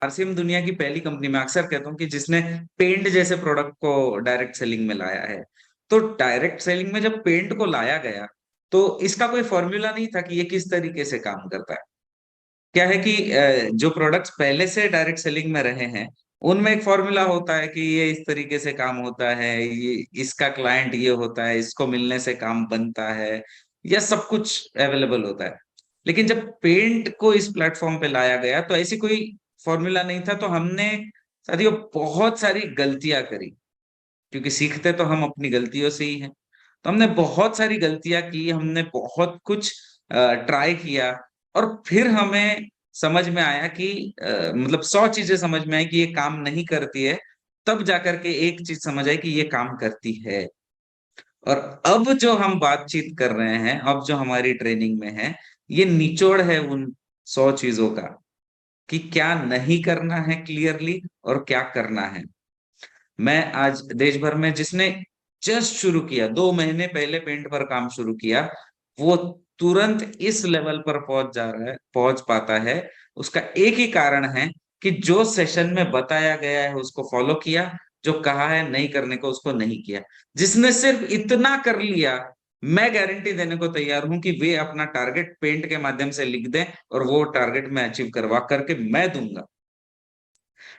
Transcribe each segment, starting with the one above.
RCM दुनिया की पहली कंपनी, मैं अक्सर कहता हूँ कि जिसने पेंट जैसे प्रोडक्ट को डायरेक्ट सेलिंग में लाया है। तो डायरेक्ट सेलिंग में जब पेंट को लाया गया, तो इसका कोई फॉर्मूला नहीं था कि ये किस तरीके से काम करता है। क्या है कि जो प्रोडक्ट्स पहले से डायरेक्ट सेलिंग में रहे हैं, उनमें एक फॉर्मूला होता है कि ये इस तरीके से काम होता है, ये इसका क्लाइंट ये होता है, इसको मिलने से काम बनता है, यह सब कुछ अवेलेबल होता है। लेकिन जब पेंट को इस प्लेटफॉर्म पे लाया गया, तो ऐसी कोई फॉर्मूला नहीं था। तो हमने साथियों बहुत सारी गलतियां करी, क्योंकि सीखते तो हम अपनी गलतियों से ही हैं। तो हमने बहुत सारी गलतियां की, हमने बहुत कुछ ट्राई किया, और फिर हमें समझ में आया कि मतलब 100 चीजें समझ में आई कि ये काम नहीं करती है। तब जाकर के एक चीज समझ आई कि ये काम करती है। और अब जो हम बातचीत कर रहे हैं, अब जो हमारी ट्रेनिंग में है, ये निचोड़ है उन 100 चीजों का, कि क्या नहीं करना है क्लियरली और क्या करना है। मैं आज देश भर में, जिसने जस्ट शुरू किया 2 महीने पहले पेंट पर काम शुरू किया, वो तुरंत इस लेवल पर पहुंच जा रहा है, पहुंच पाता है। उसका एक ही कारण है कि जो सेशन में बताया गया है उसको फॉलो किया, जो कहा है नहीं करने को उसको नहीं किया। जिसने सिर्फ इतना कर लिया, मैं गारंटी देने को तैयार हूं कि वे अपना टारगेट पेंट के माध्यम से लिख दें, और वो टारगेट मैं अचीव करवा करके मैं दूंगा।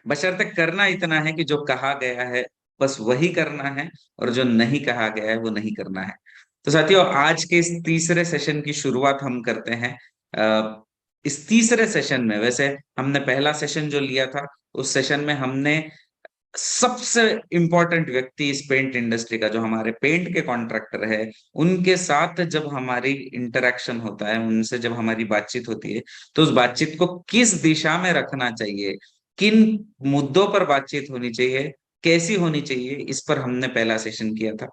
बशर्ते करना इतना है कि जो कहा गया है बस वही करना है, और जो नहीं कहा गया है वो नहीं करना है। तो साथियों, आज के इस तीसरे सेशन की शुरुआत हम करते हैं। इस तीसरे सेशन में, वैसे हमने पहला सेशन जो लिया था, उस सेशन में हमने सबसे इंपॉर्टेंट व्यक्ति इस पेंट इंडस्ट्री का, जो हमारे पेंट के कॉन्ट्रैक्टर है, उनके साथ जब हमारी इंटरेक्शन होता है, उनसे जब हमारी बातचीत होती है, तो उस बातचीत को किस दिशा में रखना चाहिए, किन मुद्दों पर बातचीत होनी चाहिए, कैसी होनी चाहिए, इस पर हमने पहला सेशन किया था।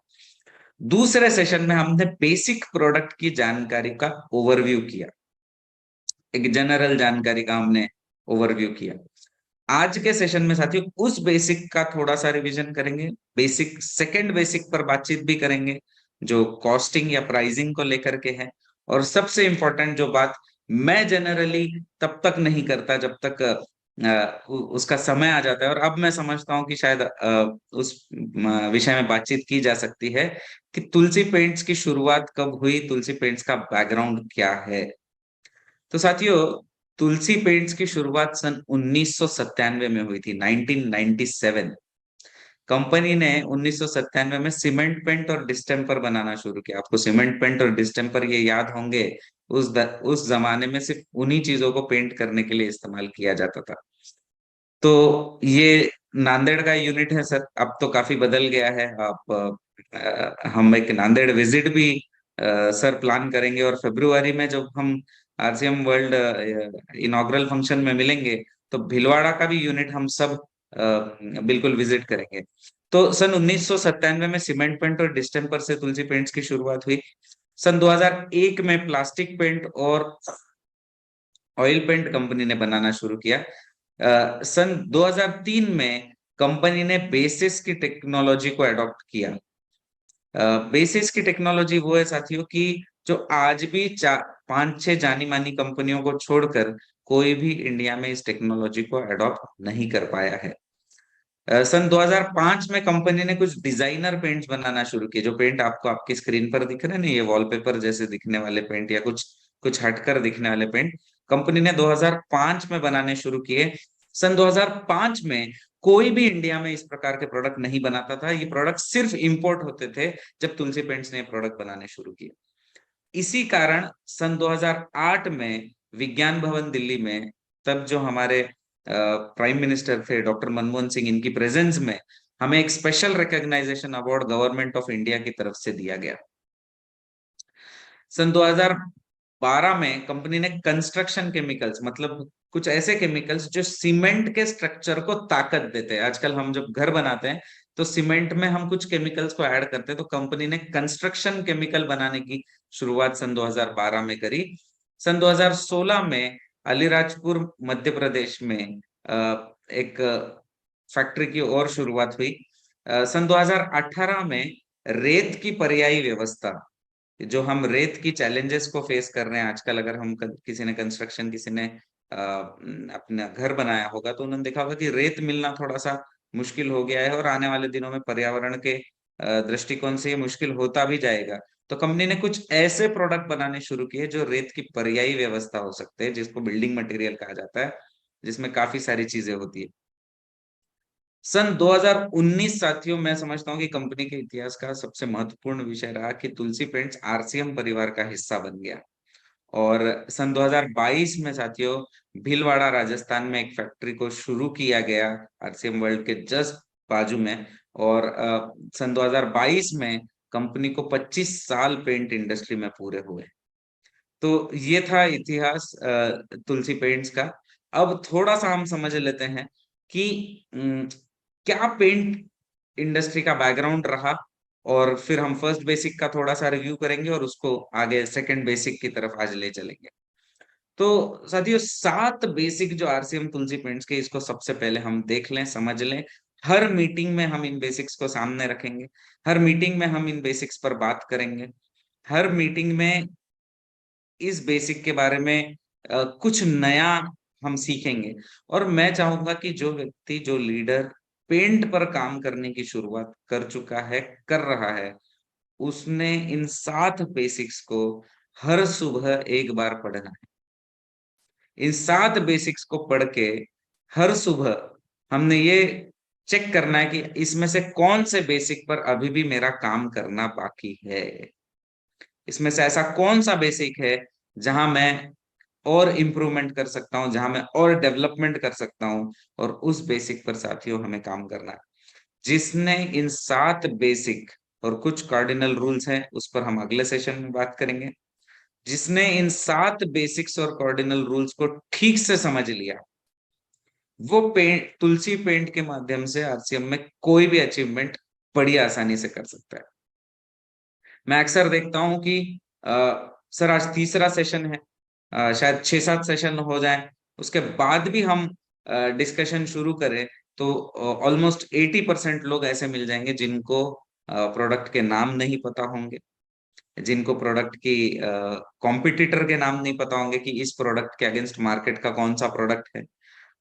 दूसरे सेशन में हमने बेसिक प्रोडक्ट की जानकारी का ओवरव्यू किया, एक जनरल जानकारी का हमने ओवरव्यू किया। आज के सेशन में साथियों उस बेसिक का थोड़ा सा रिवीजन करेंगे, बेसिक सेकंड बेसिक पर बातचीत भी करेंगे, जो कॉस्टिंग या प्राइसिंग को लेकर के है। और सबसे इंपॉर्टेंट जो बात मैं जनरली तब तक नहीं करता जब तक उसका समय आ जाता है, और अब मैं समझता हूँ कि शायद उस विषय में बातचीत की जा सकती है, कि तुलसी पेंट्स की शुरुआत कब हुई, तुलसी पेंट्स का बैकग्राउंड क्या है। तो साथियों, तुलसी पेंट्स की शुरुआत सन 1997 में हुई थी, 1997। कंपनी ने 1997 में सीमेंट पेंट और डिस्टेम्पर बनाना शुरू किया। आपको सीमेंट पेंट और डिस्टेम्पर ये याद होंगे, उस जमाने में सिर्फ उन्हीं चीजों को पेंट करने के लिए इस्तेमाल किया जाता था। तो ये नांदेड़ का यूनिट है सर, अब तो काफी बदल गया है। आप हम एक नांदेड़ विजिट भी सर प्लान करेंगे, और फरवरी में जब हम आरसीएम वर्ल्ड इनॉग्रल फंक्शन में मिलेंगे, तो भीलवाड़ा का भी यूनिट हम सब बिल्कुल विजिट करेंगे। तो सन 1997 में सीमेंट पेंट और डिस्टेम्पर से तुलसी पेंट्स की शुरुआत हुई। सन 2001 में प्लास्टिक पेंट और ऑयल पेंट कंपनी ने बनाना शुरू किया। सन 2003 में कंपनी ने बेसिस की टेक्नोलॉजी को अडॉप्ट किया। बेसिस की टेक्नोलॉजी वो है साथियों कि जो आज भी 5-6 जानी मानी कंपनियों को छोड़कर कोई भी इंडिया में इस टेक्नोलॉजी को अडॉप्ट नहीं कर पाया है। सन 2005 में कंपनी ने कुछ डिजाइनर पेंट्स बनाना शुरू किए, जो पेंट आपको आपकी स्क्रीन पर दिख रहे हैं ना, ये वॉलपेपर जैसे दिखने वाले पेंट, या कुछ कुछ हटकर दिखने वाले पेंट, कंपनी ने 2005 में बनाने शुरू किए। सन 2005 में कोई भी इंडिया में इस प्रकार के प्रोडक्ट नहीं बनाता था, ये प्रोडक्ट सिर्फ इंपोर्ट होते थे। जब तुलसी पेंट्स ने प्रोडक्ट बनाने शुरू किए, इसी कारण सन 2008 में विज्ञान भवन दिल्ली में, तब जो हमारे प्राइम मिनिस्टर थे डॉक्टर मनमोहन सिंह, इनकी प्रेजेंस में हमें एक special recognization award government of India की तरफ से दिया गया। सन 2012 में कंपनी ने कंस्ट्रक्शन केमिकल्स, मतलब कुछ ऐसे केमिकल्स जो सीमेंट के स्ट्रक्चर को ताकत देते हैं। आजकल हम जब घर बनाते हैं, तो सीमेंट में हम कुछ केमिकल्स को ऐड करते हैं, तो कंपनी ने कंस्ट्रक्शन केमिकल बनाने की शुरुआत सन 2012 में करी। सन 2016 में अलीराजपुर मध्य प्रदेश में एक फैक्ट्री की और शुरुआत हुई। सन 2018 में रेत की पर्यायी व्यवस्था, जो हम रेत की चैलेंजेस को फेस कर रहे हैं आजकल, अगर हम किसी ने कंस्ट्रक्शन, किसी ने अपना घर बनाया होगा तो उन्होंने देखा होगा कि रेत मिलना थोड़ा सा मुश्किल हो गया है और आने वाले दिनों में पर्यावरण के दृष्टिकोण से ये मुश्किल होता भी जाएगा। तो कंपनी ने कुछ ऐसे प्रोडक्ट बनाने शुरू किए जो रेत की पर्यायी व्यवस्था हो सकते हैं, जिसको बिल्डिंग मटेरियल कहा जाता है, जिसमें काफी सारी चीजें होती है। सन 2019 साथियों, मैं समझता हूँ कि कंपनी के इतिहास का सबसे महत्वपूर्ण विषय रहा कि तुलसी पेंट्स आरसीएम परिवार का हिस्सा बन गया। और सन 2022 में साथियों, भीलवाड़ा राजस्थान में एक फैक्ट्री को शुरू किया गया, आरसीएम वर्ल्ड के जस्ट बाजू में। और सन 2022 में कंपनी को 25 साल पेंट इंडस्ट्री में पूरे हुए। तो ये था इतिहास तुलसी पेंट्स का। अब थोड़ा सा हम समझ लेते हैं कि क्या पेंट इंडस्ट्री का बैकग्राउंड रहा, और फिर हम फर्स्ट बेसिक का थोड़ा सा रिव्यू करेंगे और उसको आगे सेकंड बेसिक की तरफ आज ले चलेंगे। तो साथियों, 7 बेसिक जो आरसीएम तुलसी पेंट्स के, इसको सबसे पहले हम देख लें, समझ लें। हर मीटिंग में हम इन बेसिक्स को सामने रखेंगे, हर मीटिंग में हम इन बेसिक्स पर बात करेंगे, हर मीटिंग में इस बेसिक के बारे में कुछ नया हम सीखेंगे। और मैं चाहूंगा कि जो व्यक्ति, जो लीडर पेंट पर काम करने की शुरुआत कर चुका है, कर रहा है, उसने इन 7 बेसिक्स को हर सुबह एक बार पढ़ना है। इन 7 बेसिक्स को पढ़ के हर सुबह हमने ये चेक करना है कि इसमें से कौन से बेसिक पर अभी भी मेरा काम करना बाकी है। इसमें से ऐसा कौन सा बेसिक है जहां मैं और इम्प्रूवमेंट कर सकता हूं, जहां मैं और डेवलपमेंट कर सकता हूं। और उस बेसिक पर साथियों हमें काम करना है। जिसने इन 7 बेसिक और कुछ कार्डिनल रूल्स हैं, उस पर हम अगले सेशन में बात करेंगे। जिसने इन 7 बेसिक्स और कार्डिनल रूल्स को ठीक से समझ लिया, वो पेंट, तुलसी पेंट के माध्यम से आरसीएम में कोई भी अचीवमेंट बड़ी आसानी से कर सकता है। मैं अक्सर देखता हूं कि सर आज तीसरा सेशन है, शायद 6-7 सेशन हो जाए, उसके बाद भी हम डिस्कशन शुरू करें तो ऑलमोस्ट 80% लोग ऐसे मिल जाएंगे जिनको प्रोडक्ट के नाम नहीं पता होंगे, जिनको प्रोडक्ट की कॉम्पिटिटर के नाम नहीं पता होंगे कि इस प्रोडक्ट के अगेंस्ट मार्केट का कौन सा प्रोडक्ट है।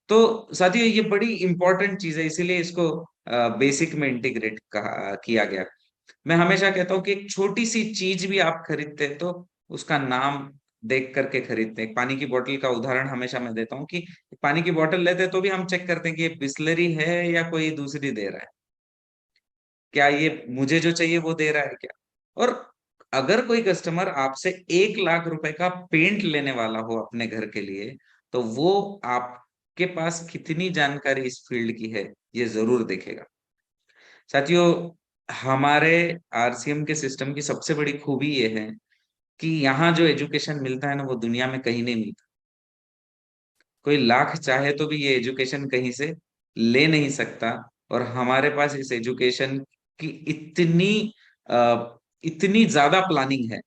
तो साथियों, ये बड़ी इंपॉर्टेंट चीज है, इसीलिए इसको बेसिक में इंटीग्रेट किया गया। मैं हमेशा कहता हूँ कि एक छोटी सी चीज भी आप खरीदते हैं तो उसका नाम देख करके खरीदते हैं। पानी की बोतल का उदाहरण हमेशा मैं देता हूँ कि पानी की बोतल लेते हैं तो भी हम चेक करते हैं कि ये बिस्लरी है या कोई दूसरी दे रहा है, क्या ये मुझे जो चाहिए वो दे रहा है क्या। और अगर कोई कस्टमर आपसे 1 लाख रुपए का पेंट लेने वाला हो अपने घर के लिए, तो वो आपके पास कितनी जानकारी इस फील्ड की है ये जरूर देखेगा। साथियों, हमारे आरसीएम के सिस्टम की सबसे बड़ी खूबी ये है कि यहाँ जो एजुकेशन मिलता है ना, वो दुनिया में कहीं नहीं मिलता। कोई लाख चाहे तो भी ये एजुकेशन कहीं से ले नहीं सकता। और हमारे पास इस एजुकेशन की इतनी इतनी ज्यादा प्लानिंग है।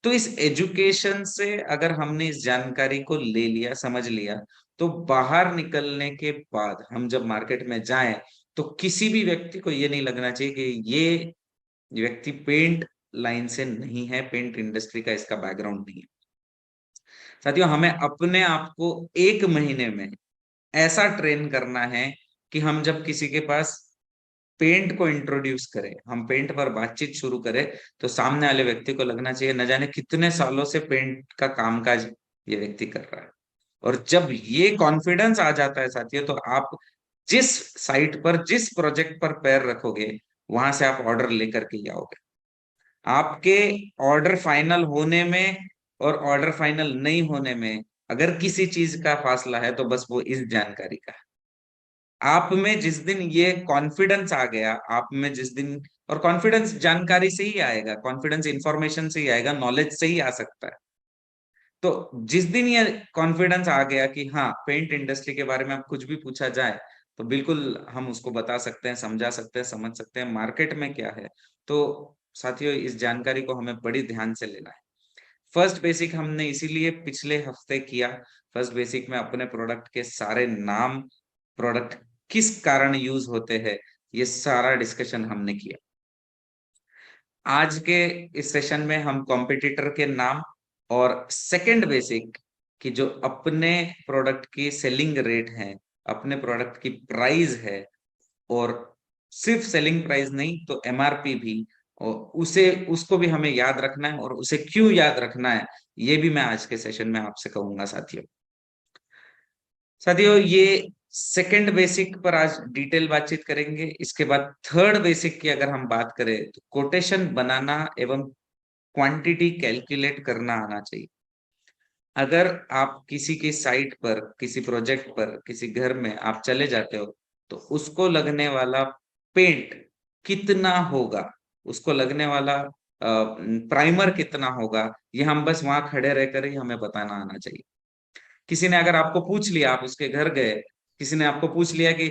तो इस एजुकेशन से अगर हमने इस जानकारी को ले लिया, समझ लिया, तो बाहर निकलने के बाद हम जब मार्केट में जाएं तो किसी भी व्यक्ति को ये नहीं लगना चाहिए कि ये व्यक्ति पेंट लाइन से नहीं है, पेंट इंडस्ट्री का इसका बैकग्राउंड नहीं है। साथियों, हमें अपने आप को 1 महीने में ऐसा ट्रेन करना है कि हम जब किसी के पास पेंट को इंट्रोड्यूस करें, हम पेंट पर बातचीत शुरू करें, तो सामने वाले व्यक्ति को लगना चाहिए न जाने कितने सालों से पेंट का कामकाज ये व्यक्ति कर रहा है। और जब ये कॉन्फिडेंस आ जाता है साथियों, तो आप जिस साइट पर, जिस प्रोजेक्ट पर पैर रखोगे, वहां से आप ऑर्डर लेकर के ही आओगे। आपके ऑर्डर फाइनल होने में और ऑर्डर फाइनल नहीं होने में अगर किसी चीज का फासला है तो बस वो इस जानकारी का है। आप में जिस दिन ये कॉन्फिडेंस आ गया, आप में जिस दिन, और कॉन्फिडेंस जानकारी से ही आएगा, कॉन्फिडेंस इंफॉर्मेशन से ही आएगा, नॉलेज से ही आ सकता है। तो जिस दिन ये कॉन्फिडेंस आ गया कि हाँ, पेंट इंडस्ट्री के बारे में आप कुछ भी पूछा जाए तो बिल्कुल हम उसको बता सकते हैं, समझा सकते हैं, समझ सकते हैं मार्केट में क्या है। तो साथियों, इस जानकारी को हमें बड़ी ध्यान से लेना है। फर्स्ट बेसिक हमने इसीलिए पिछले हफ्ते किया। फर्स्ट बेसिक में अपने प्रोडक्ट के सारे नाम, प्रोडक्ट किस कारण यूज होते हैं, ये सारा डिस्कशन हमने किया। आज के इस सेशन में हम कॉम्पिटिटर के नाम और सेकंड बेसिक कि जो अपने प्रोडक्ट की सेलिंग रेट है, अपने प्रोडक्ट की प्राइस है, और सिर्फ सेलिंग प्राइस नहीं तो एमआरपी भी, और उसे उसको भी हमें याद रखना है, और उसे क्यों याद रखना है ये भी मैं आज के सेशन में आपसे कहूंगा साथियों। साथियों, ये सेकंड बेसिक पर आज डिटेल बातचीत करेंगे। इसके बाद थर्ड बेसिक की अगर हम बात करें तो कोटेशन बनाना एवं क्वांटिटी कैलकुलेट करना आना चाहिए। अगर आप किसी की साइट पर, किसी प्रोजेक्ट पर, किसी घर में आप चले जाते हो, तो उसको लगने वाला पेंट कितना होगा, उसको लगने वाला प्राइमर कितना होगा, ये हम बस वहां खड़े रहकर ही हमें बताना आना चाहिए। किसी ने अगर आपको पूछ लिया, आप उसके घर गए, किसी ने आपको पूछ लिया कि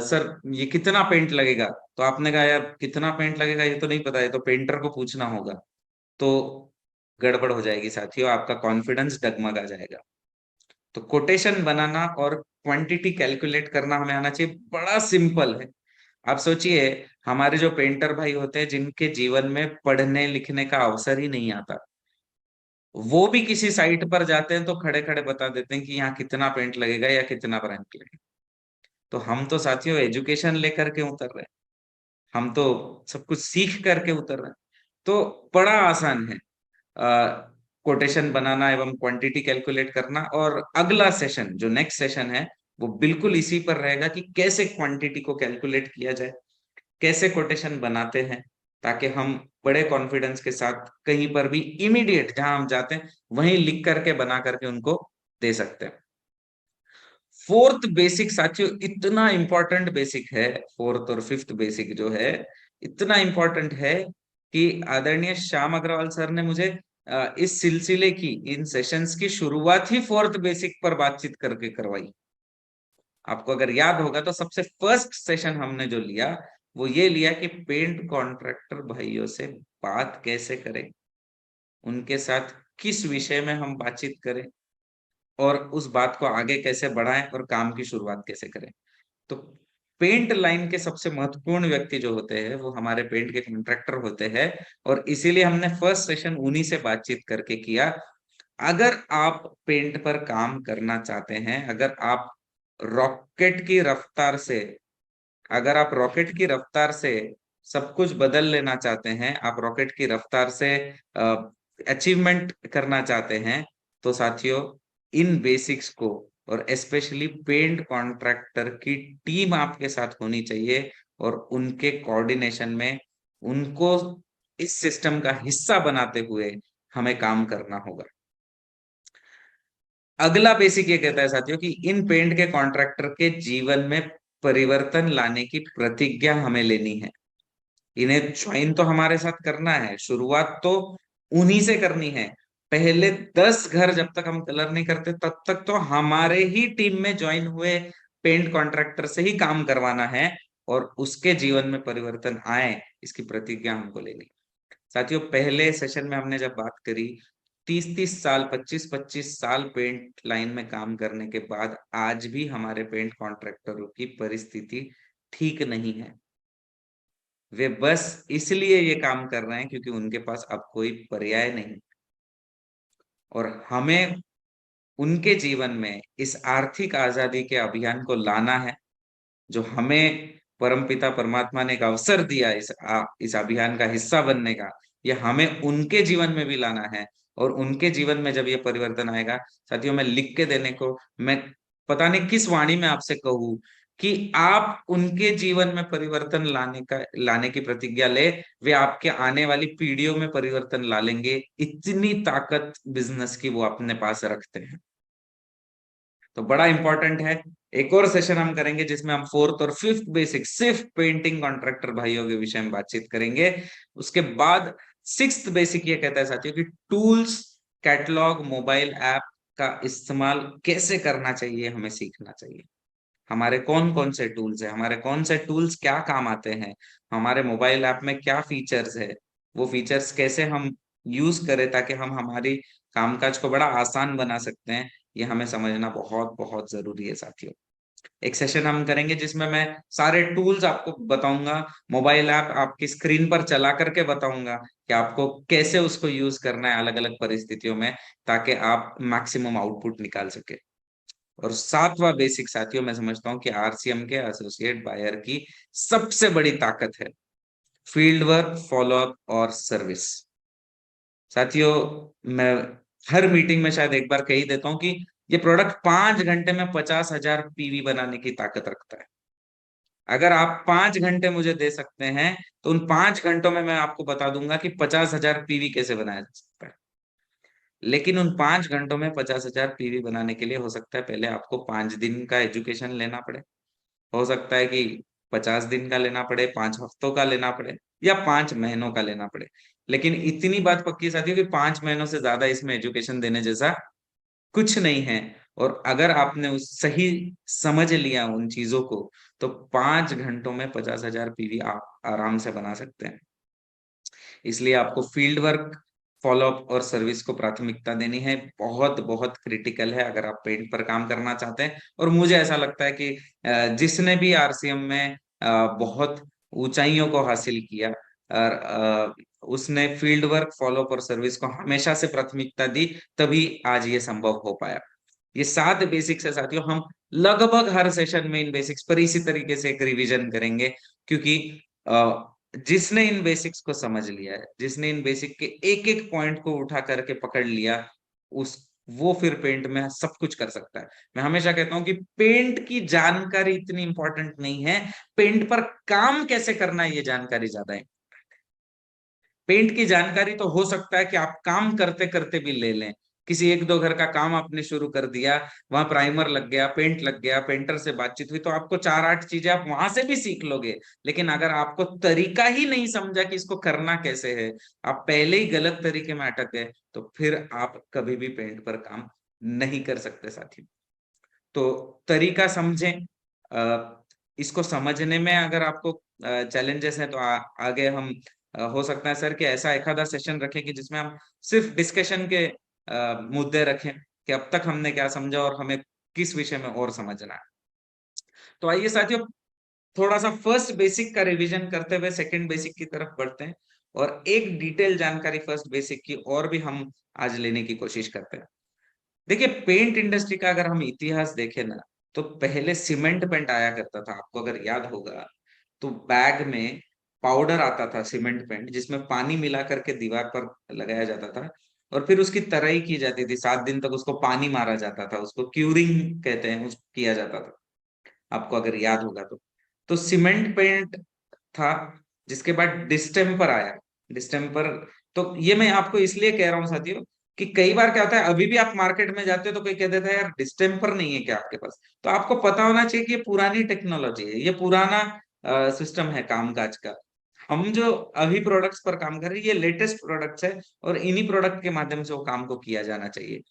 सर ये कितना पेंट लगेगा, तो आपने कहा यार कितना पेंट लगेगा ये तो नहीं पता है, तो पेंटर को पूछना होगा, तो गड़बड़ हो जाएगी साथियों, आपका कॉन्फिडेंस डगमगा जाएगा। तो कोटेशन बनाना और क्वांटिटी कैलकुलेट करना हमें आना चाहिए, बड़ा सिंपल है। आप सोचिए, हमारे जो पेंटर भाई होते हैं जिनके जीवन में पढ़ने लिखने का अवसर ही नहीं आता, वो भी किसी साइट पर जाते हैं तो खड़े खड़े बता देते हैं कि यहाँ कितना पेंट लगेगा या कितना पेंट लगेगा। तो हम तो साथियों एजुकेशन लेकर के उतर रहे हैं, हम तो सब कुछ सीख करके उतर रहे हैं। तो बड़ा आसान है कोटेशन बनाना एवं क्वांटिटी कैलकुलेट करना। और अगला सेशन, जो नेक्स्ट सेशन है, वो बिल्कुल इसी पर रहेगा कि कैसे क्वांटिटी को कैलकुलेट किया जाए, कैसे कोटेशन बनाते हैं, ताकि हम बड़े कॉन्फिडेंस के साथ कहीं पर भी इमीडिएट जहां हम जाते हैं वहीं लिख करके बना करके उनको दे सकते हैं। फोर्थ बेसिक साथियों इतना इंपॉर्टेंट बेसिक है, फोर्थ और फिफ्थ बेसिक जो है इतना इंपॉर्टेंट है कि आदरणीय श्याम अग्रवाल सर ने मुझे इस सिलसिले की, इन सेशंस की शुरुआत ही फोर्थ बेसिक पर बातचीत करके करवाई। आपको अगर याद होगा तो सबसे फर्स्ट सेशन हमने जो लिया वो ये लिया कि पेंट कॉन्ट्रैक्टर भाइयों से बात कैसे करें, उनके साथ किस विषय में हम बातचीत करें, और उस बात को आगे कैसे बढ़ाएं और काम की शुरुआत कैसे करें। तो पेंट लाइन के सबसे महत्वपूर्ण व्यक्ति जो होते हैं वो हमारे पेंट के कॉन्ट्रैक्टर होते हैं, और इसीलिए हमने फर्स्ट सेशन उन्हीं से बातचीत करके किया। अगर आप पेंट पर काम करना चाहते हैं, रॉकेट की रफ्तार से अगर आप रॉकेट की रफ्तार से सब कुछ बदल लेना चाहते हैं, आप रॉकेट की रफ्तार से अचीवमेंट करना चाहते हैं, तो साथियों इन बेसिक्स को, और स्पेशली पेंट कॉन्ट्रैक्टर की टीम आपके साथ होनी चाहिए, और उनके कोऑर्डिनेशन में उनको इस सिस्टम का हिस्सा बनाते हुए हमें काम करना होगा। अगला बेसिक ये कहता है साथियों कि इन पेंट के कॉन्ट्रैक्टर के जीवन में परिवर्तन लाने की प्रतिज्ञा हमें लेनी है। इन्हें ज्वाइन तो हमारे साथ करना है, शुरुआत तो उन्हीं से करनी है। पहले 10 घर जब तक हम कलर नहीं करते तब तक तो हमारे ही टीम में ज्वाइन हुए पेंट कॉन्ट्रैक्टर से ही काम करवाना है, और उसके जीवन में परिवर्तन आए इसकी प्रतिज्ञा हमको लेनी। साथियों, पहले सेशन में हमने जब बात करी, 30-30 साल, 25-25 साल पेंट लाइन में काम करने के बाद आज भी हमारे पेंट कॉन्ट्रैक्टरों की परिस्थिति ठीक नहीं है। वे बस इसलिए ये काम कर रहे हैं क्योंकि उनके पास अब कोई पर्याय नहीं, और हमें उनके जीवन में इस आर्थिक आजादी के अभियान को लाना है, जो हमें परमपिता परमात्मा ने एक अवसर दिया इस अभियान का हिस्सा बनने का। ये हमें उनके जीवन में भी लाना है, और उनके जीवन में जब ये परिवर्तन आएगा साथियों, मैं लिख के देने को, मैं पता नहीं किस वाणी में आपसे कहूं कि आप उनके जीवन में परिवर्तन लाने की प्रतिज्ञा ले। वे आपके आने वाली पीढ़ियों में परिवर्तन ला लेंगे, इतनी ताकत बिजनेस की वो अपने पास रखते हैं। तो बड़ा इंपॉर्टेंट है। एक और सेशन हम करेंगे जिसमें हम फोर्थ और फिफ्थ बेसिक सिर्फ पेंटिंग कॉन्ट्रैक्टर भाइयों के विषय में बातचीत करेंगे। उसके बाद सिक्स्थ बेसिक ये कहता है साथियों कि टूल्स, कैटलॉग, मोबाइल ऐप का इस्तेमाल कैसे करना चाहिए हमें सीखना चाहिए। हमारे कौन कौन से टूल्स है, हमारे कौन से टूल्स क्या काम आते हैं, हमारे मोबाइल ऐप में क्या फीचर्स है, वो फीचर्स कैसे हम यूज करें ताकि हम हमारी कामकाज को बड़ा आसान बना सकते हैं, ये हमें समझना बहुत बहुत जरूरी है साथियों। एक सेशन हम करेंगे जिसमें मैं सारे टूल्स आपको बताऊंगा, मोबाइल ऐप आपकी स्क्रीन पर चला करके बताऊंगा कि आपको कैसे उसको यूज करना है अलग अलग परिस्थितियों में, ताकि आप मैक्सिमम आउटपुट निकाल सके। और सातवां बेसिक साथियों, मैं समझता हूँ कि आरसीएम के एसोसिएट बायर की सबसे बड़ी ताकत है फील्ड वर्क, फॉलोअप और सर्विस। साथियों, मैं हर मीटिंग में शायद एक बार कह ही देता हूँ कि ये प्रोडक्ट 5 घंटे में 50,000 पीवी बनाने की ताकत रखता है। अगर आप 5 घंटे मुझे दे सकते हैं तो उन 5 घंटों में मैं आपको बता दूंगा कि 50,000 पीवी कैसे बनाया जा सकता है। लेकिन उन 5 घंटों में 50,000 पीवी बनाने के लिए हो सकता है पहले आपको 5 दिन का एजुकेशन लेना पड़े, हो सकता है कि 50 दिन का लेना पड़े, 5 हफ्तों का लेना पड़े, या 5 महीनों का लेना पड़े। लेकिन इतनी बात पक्की साथी कि 5 महीनों से ज्यादा इसमें एजुकेशन देने जैसा कुछ नहीं है। और अगर आपने उस सही समझ लिया उन चीजों को, तो 5 घंटों में 50,000 पीवी आप आराम से बना सकते हैं। इसलिए आपको फील्ड वर्क, फॉलोअप और सर्विस को प्राथमिकता देनी है। बहुत बहुत क्रिटिकल है अगर आप पेंट पर काम करना चाहते हैं। और मुझे ऐसा लगता है कि जिसने भी आरसीएम में बहुत ऊंचाइयों को हासिल किया, और उसने फील्ड वर्क, फॉलोअप और सर्विस को हमेशा से प्राथमिकता दी, तभी आज ये संभव हो पाया। ये 7 बेसिक्स है साथियों, हम लगभग हर सेशन में इन बेसिक्स पर इसी तरीके से एक रिवीजन करेंगे। क्योंकि जिसने इन बेसिक्स को समझ लिया है, जिसने इन बेसिक के एक एक पॉइंट को उठा करके पकड़ लिया, उस वो फिर पेंट में सब कुछ कर सकता है। मैं हमेशा कहता हूं कि पेंट की जानकारी इतनी इंपॉर्टेंट नहीं है, पेंट पर काम कैसे करना है ये जानकारी ज्यादा है। पेंट की जानकारी तो हो सकता है कि आप काम करते करते भी ले लें। किसी एक दो घर का काम आपने शुरू कर दिया, वहां प्राइमर लग गया, पेंट लग गया, पेंटर से बातचीत हुई, तो आपको 4-8 चीजें आप वहां से भी सीख लोगे। लेकिन अगर आपको तरीका ही नहीं समझा कि इसको करना कैसे है, आप पहले ही गलत तरीके में अटक गए, तो फिर आप कभी भी पेंट पर काम नहीं कर सकते साथी। तो तरीका समझें। इसको समझने में अगर आपको चैलेंजेस हैं तो आगे हम हो सकता है सर कि ऐसा एक आधा सेशन रखें कि जिसमें हम सिर्फ डिस्कशन के मुद्दे रखें कि अब तक हमने क्या समझा और हमें किस विषय में और समझना है। तो आइए साथियों, थोड़ा सा फर्स्ट बेसिक का रिवीजन करते हुए सेकंड बेसिक की तरफ बढ़ते हैं, और एक डिटेल जानकारी फर्स्ट बेसिक की और भी हम आज लेने की कोशिश करते हैं। देखिए, पेंट इंडस्ट्री का अगर हम इतिहास देखें ना, तो पहले सीमेंट पेंट आया करता था, आपको अगर याद होगा। तो बैग में पाउडर आता था सीमेंट पेंट, जिसमें पानी मिला करके दीवार पर लगाया जाता था, और फिर उसकी तराई की जाती थी। 7 दिन तक उसको पानी मारा जाता था, उसको क्यूरिंग कहते हैं, उस किया जाता था, आपको अगर याद होगा तो सीमेंट पेंट था। जिसके बाद डिस्टेम्पर आया। डिस्टेम्पर, तो ये मैं आपको इसलिए कह रहा हूँ साथियों कि कई बार क्या होता है, अभी भी आप मार्केट में जाते हो तो कोई कह देता है यार डिस्टेम्पर नहीं है क्या आपके पास। तो आपको पता होना चाहिए कि ये पुरानी टेक्नोलॉजी है, ये पुराना सिस्टम है कामकाज का। हम जो अभी प्रोडक्ट्स पर काम कर रहे हैं, ये लेटेस्ट प्रोडक्ट्स है, और इन्हीं प्रोडक्ट के माध्यम से वो काम को किया जाना चाहिए।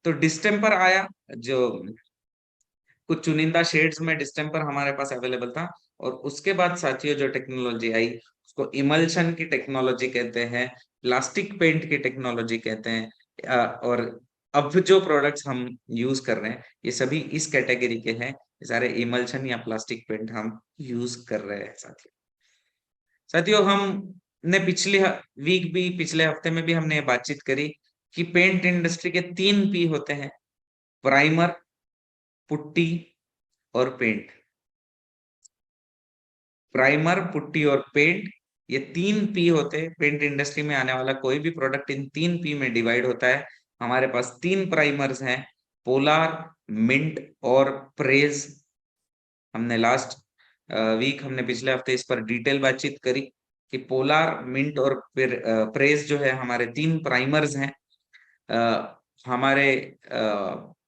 तो डिस्टेम्पर आया, जो कुछ चुनिंदा शेड्स में डिस्टेम्पर हमारे पास अवेलेबल था। और उसके बाद साथियों जो टेक्नोलॉजी आई, उसको इमल्शन की टेक्नोलॉजी कहते हैं, प्लास्टिक पेंट की टेक्नोलॉजी कहते हैं। और अब जो प्रोडक्ट्स हम यूज कर रहे हैं, ये सभी इस कैटेगरी के हैं। ये सारे इमल्शन या प्लास्टिक पेंट हम यूज कर रहे हैं साथियों। साथियों, हमने पिछले वीक भी, पिछले हफ्ते में भी हमने ये बातचीत करी कि पेंट इंडस्ट्री के 3 P होते हैं: प्राइमर, पुट्टी और पेंट। प्राइमर, पुट्टी और पेंट, ये 3 P होते हैं। पेंट इंडस्ट्री में आने वाला कोई भी प्रोडक्ट इन 3 P में डिवाइड होता है। हमारे पास 3 प्राइमर्स हैं: पोलार, मिंट और प्रेज। हमने लास्ट वीक, हमने पिछले हफ्ते इस पर डिटेल बातचीत करी कि पोलार, मिंट और प्रेज जो है, हमारे 3 प्राइमर्स हैं। हमारे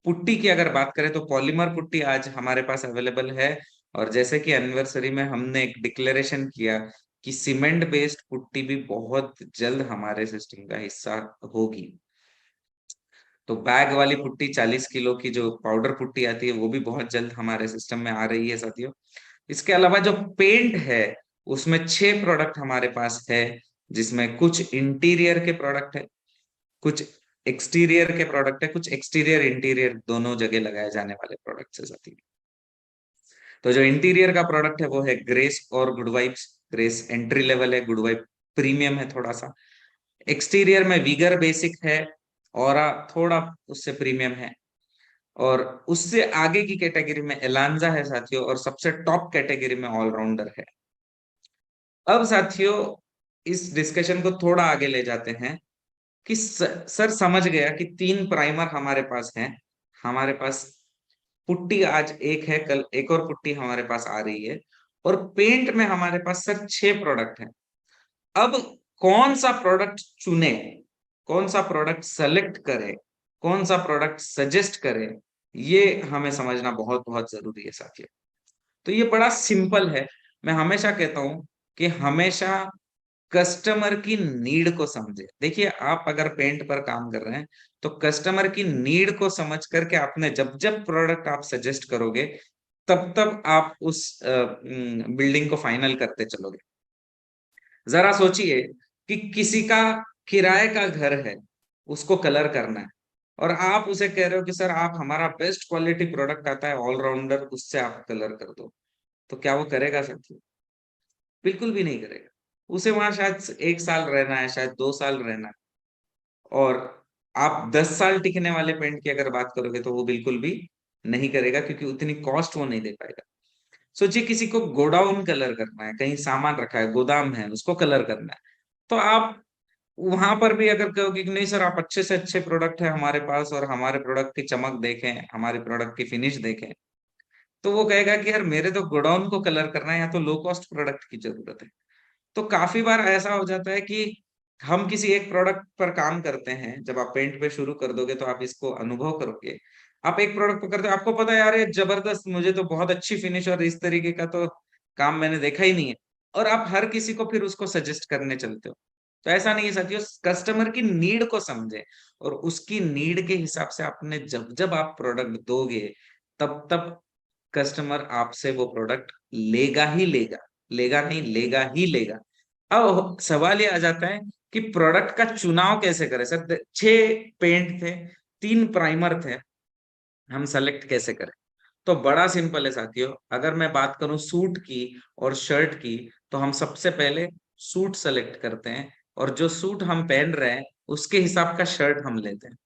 पुट्टी की अगर बात करें तो पॉलीमर पुट्टी आज हमारे पास अवेलेबल है। और जैसे कि एनिवर्सरी में हमने एक डिक्लेरेशन किया कि सीमेंट बेस्ड पुट्टी भी बहुत जल्द हमारे सिस्टम का हिस्सा होगी। तो बैग वाली पुट्टी, 40 किलो की जो पाउडर पुट्टी आती है, वो भी बहुत जल्द हमारे सिस्टम में आ रही है साथियों। इसके अलावा जो पेंट है, उसमें 6 प्रोडक्ट हमारे पास है, जिसमें कुछ इंटीरियर के प्रोडक्ट है, कुछ एक्सटीरियर के प्रोडक्ट है, कुछ एक्सटीरियर इंटीरियर दोनों जगह लगाए जाने वाले प्रोडक्ट्स है साथी। तो जो इंटीरियर का प्रोडक्ट है वो है ग्रेस और good vibes. Grace entry level है, गुड वाइब प्रीमियम है थोड़ा सा। एक्सटीरियर में वीगर बेसिक है, ऑरा थोड़ा उससे प्रीमियम है। और उससे आगे की कैटेगरी में एलांजा है साथियों, और सबसे टॉप कैटेगरी में ऑलराउंडर है। अब साथियों इस डिस्कशन को थोड़ा आगे ले जाते हैं कि सर समझ गया कि 3 प्राइमर हमारे पास हैं। हमारे पास पुट्टी आज एक है, कल एक और पुट्टी हमारे पास आ रही है। और पेंट में हमारे पास सर 6 प्रोडक्ट हैं। अब कौन सा प्रोडक्ट चुने, कौन सा प्रोडक्ट सेलेक्ट करे, कौन सा प्रोडक्ट सजेस्ट करे, ये हमें समझना बहुत बहुत जरूरी है साथियों। तो ये बड़ा सिंपल है। मैं हमेशा कहता हूं कि हमेशा कस्टमर की नीड को समझे। देखिए आप अगर पेंट पर काम कर रहे हैं तो कस्टमर की नीड को समझ करके आपने जब जब प्रोडक्ट आप सजेस्ट करोगे, तब तब आप उस बिल्डिंग को फाइनल करते चलोगे। जरा सोचिए कि किसी का किराए का घर है, उसको कलर करना है, और आप उसे कह रहे हो कि सर आप हमारा बेस्ट क्वालिटी प्रोडक्ट आता है ऑलराउंडर, उससे आप कलर कर दो। तो क्या वो करेगा साथियों? बिल्कुल भी नहीं करेगा। उसे वहां शायद 1 साल रहना है, शायद 2 साल रहना है। और आप 10 साल टिकने वाले पेंट की अगर बात करोगे तो वो बिल्कुल भी नहीं करेगा, क्योंकि उतनी कॉस्ट वो नहीं दे पाएगा। सोचिए किसी को गोडाउन कलर करना है, कहीं सामान रखा है, गोदाम है, उसको कलर करना है। तो आप वहां पर भी अगर कहोगे कि नहीं सर आप अच्छे से अच्छे प्रोडक्ट है हमारे पास, और हमारे प्रोडक्ट की चमक देखें, हमारे प्रोडक्ट की फिनिश देखें, तो वो कहेगा कि यार मेरे तो गोडाउन को कलर करना है, या तो लो कॉस्ट प्रोडक्ट की जरूरत है। तो काफी बार ऐसा हो जाता है कि हम किसी एक प्रोडक्ट पर काम करते हैं। जब आप पेंट पे शुरू कर दोगे तो आप इसको अनुभव करोगे। आप एक प्रोडक्ट पर करते हो, आपको पता है यार ये जबरदस्त, मुझे तो बहुत अच्छी फिनिश और इस तरीके का तो काम मैंने देखा ही नहीं है। और आप हर किसी को फिर उसको सजेस्ट करने चलते हो। तो ऐसा नहीं है साथियों, कस्टमर की नीड को समझे, और उसकी नीड के हिसाब से आपने जब जब आप प्रोडक्ट दोगे, तब तब कस्टमर आपसे वो प्रोडक्ट लेगा ही लेगा। लेगा नहीं, लेगा ही लेगा। अब सवाल ये आ जाता है कि प्रोडक्ट का चुनाव कैसे करें सर। 6 पेंट थे, 3 प्राइमर थे, हम सेलेक्ट कैसे करें? तो बड़ा सिंपल है साथियों। अगर मैं बात करूं सूट की और शर्ट की, तो हम सबसे पहले सूट सेलेक्ट करते हैं, और जो सूट हम पहन रहे हैं उसके हिसाब का शर्ट हम लेते हैं।